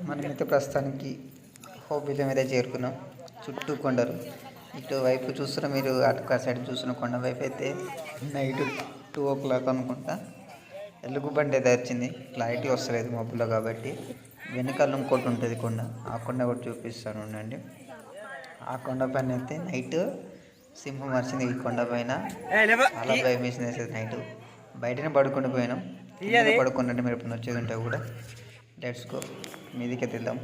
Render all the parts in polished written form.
మనమైతే ప్రస్తుతానికి హోబిలం మీద చేరుకున్నాం. చుట్టూ కొండలు, ఇటు వైపు చూస్తున్న మీరు అటు సైడ్ చూస్తున్న కొండ వైపు అయితే నైట్ 2 o'clock అనుకుంటా ఎలుగుబంటి అయితే వచ్చింది. క్లారిటీ వస్తలేదు మబ్బులో కాబట్టి. వెనకాల ఇంకోటి ఉంటుంది కొండ, ఆ కొండ కూడా చూపిస్తాను ఉండండి. ఆ కొండ పైన అయితే నైట్ సింహం వచ్చింది. ఈ కొండ పైన చాలా భయం వేసింది అసలు. నైట్ బయటనే పడుకొని పోయినాం. పడుకున్నట్టు మీరు ఎప్పుడు వచ్చేది ఉంటే కూడా. లెట్స్ గో, మీదికి వెళ్దాం.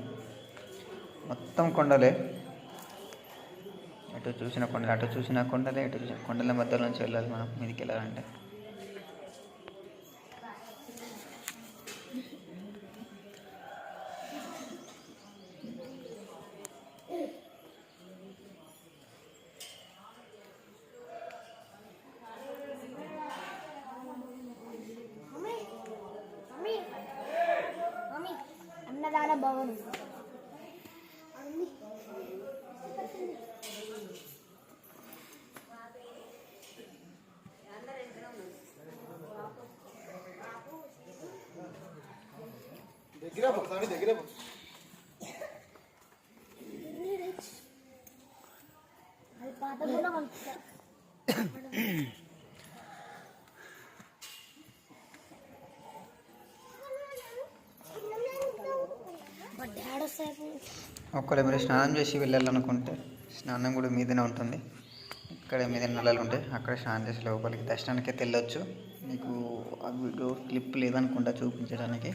మొత్తం కొండలే, అటు చూసిన కొండలు, అటు చూసిన కొండలే, ఇటు చూసిన కొండల మధ్యలో నుంచి వెళ్ళాలి మనం మీదికి వెళ్ళాలంటే. అన్నదాన భవనం దగ్గర పాత కూడా ఒకవేళ మీరు స్నానం చేసి వెళ్ళాలనుకుంటే స్నానం కూడా మీదనే ఉంటుంది. ఇక్కడ మీద నల్లలు ఉంటాయి, అక్కడ స్నానం చేసి లోపలికి దర్శనానికి అయితే వెళ్ళొచ్చు. మీకు ఆ వీడియో క్లిప్ లేదనుకుంటా చూపించడానికి.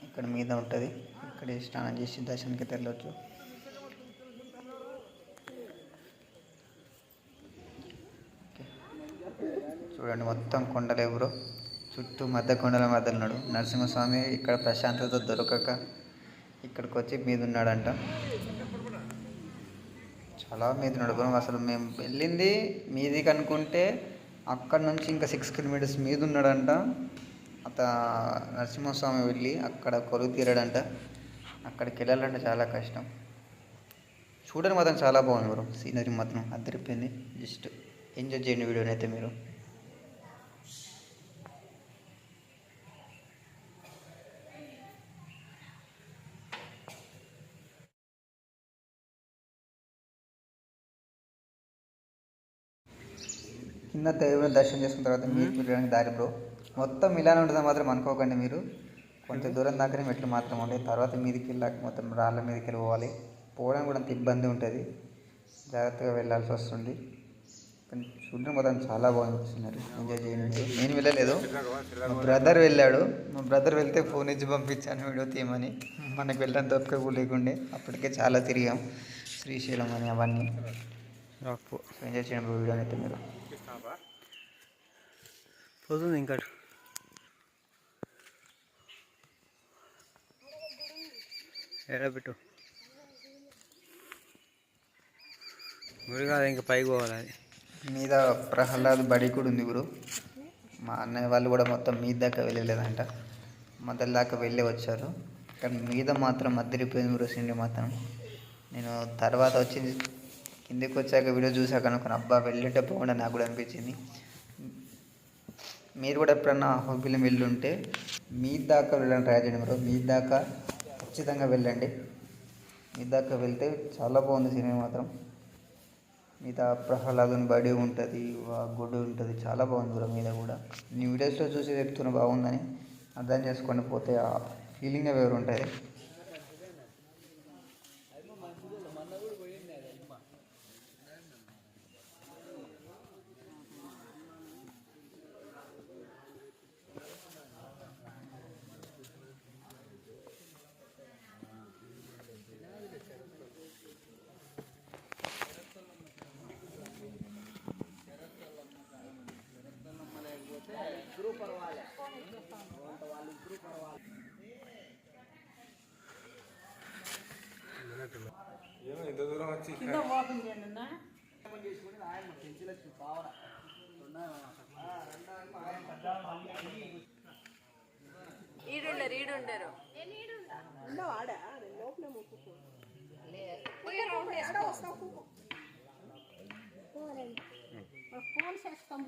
ఇక్కడ మీద ఉంటుంది, ఇక్కడ స్నానం చేసి దర్శనానికి అయితే వెళ్ళొచ్చు. చూడండి మొత్తం కొండలే బ్రో. చుట్టూ మధ్య కొండల మధ్య ఉన్నాడు నరసింహస్వామి. ఇక్కడ ప్రశాంతత దొరకక ఇక్కడికి వచ్చి మీద ఉన్నాడంట. చాలా మీద ఉన్నాడు బ్రో. అసలు మేము వెళ్ళింది మీదికి అనుకుంటే అక్కడ నుంచి ఇంకా 6 kilometers మీద ఉన్నాడంట. నరసింహస్వామి వెళ్ళి అక్కడ కొలువు తీరాడంట. అక్కడికి వెళ్ళాలంటే చాలా కష్టం. చూడడం మాత్రం చాలా బాగుంది బ్రో. సీనరీ మాత్రం అదిరిపోయింది. జస్ట్ ఎంజాయ్ చేయండి వీడియోని అయితే మీరు. కింద దేవుని దర్శనం చేసుకున్న తర్వాత మీకు వెళ్ళడానికి దారి బ్రో మొత్తం ఇలానే ఉంటుందని మాత్రం అనుకోకండి మీరు. కొంత దూరం దాకానే మెట్లు మాత్రం ఉంటాయి. తర్వాత మీదకి వెళ్ళాక మొత్తం రాళ్ళ మీదకి వెళ్ళి పోవాలి. పోవడానికి కూడా అంత ఇబ్బంది ఉంటుంది, జాగ్రత్తగా వెళ్ళాల్సి వస్తుంది. కానీ చూడడం మొత్తం చాలా బాగుంది. ఎంజాయ్ చేయండి. నేను వెళ్ళలేదు, మా బ్రదర్ వెళ్ళాడు. మా బ్రదర్ వెళ్తే ఫోన్ ఇచ్చి పంపించాను వీడియో తీయమని. మనకు వెళ్ళడానికి దొరకకు లేకుండే. అప్పటికే చాలా తిరిగాం, శ్రీశైలం అని అవన్నీ. ఎంజాయ్ చేయండి వీడియోని అయితే మీరు. పోతుంది ఇంకా ఎడబెట్టు గుడి కాదు, ఇంకా పైకి పోవాలి. మీద ప్రహ్లాద్ బడి కూడా ఉంది బ్రో. మా అన్నయ్య వాళ్ళు కూడా మొత్తం మీద దాకా వెళ్ళలేదంట, మొదల దాకా వెళ్ళి వచ్చారు. కానీ మీద మాత్రం అద్దరిపోయింది బ్రో సీనరీ మాత్రం. నేను తర్వాత వచ్చి కిందికి వచ్చాక వీడియో చూసాక అనుకున్నాను, అబ్బా వెళ్ళేటే బాగుండే నాకు కూడా అనిపించింది. మీరు కూడా ఎప్పుడన్నా హోబిలం వెళ్ళుంటే మీద దాకా వెళ్ళండి, ట్రై చేయండి బ్రో. మీద దాకా ఖచ్చితంగా వెళ్ళండి. మీద దాకా వెళ్తే చాలా బాగుంది సినిమా మాత్రం. మీద ప్రహ్లాదుని బడి ఉంటుంది, గుడి ఉంటుంది, చాలా బాగుంది బ్రో. మీద కూడా నీ వీడియోస్లో చూసి చెప్తున్నా బాగుందని అర్థం చేసుకొని పోతే ఆ ఫీలింగే వేరు ఉంటుంది. ఈడుండరు ఫోన్ చేస్తాం.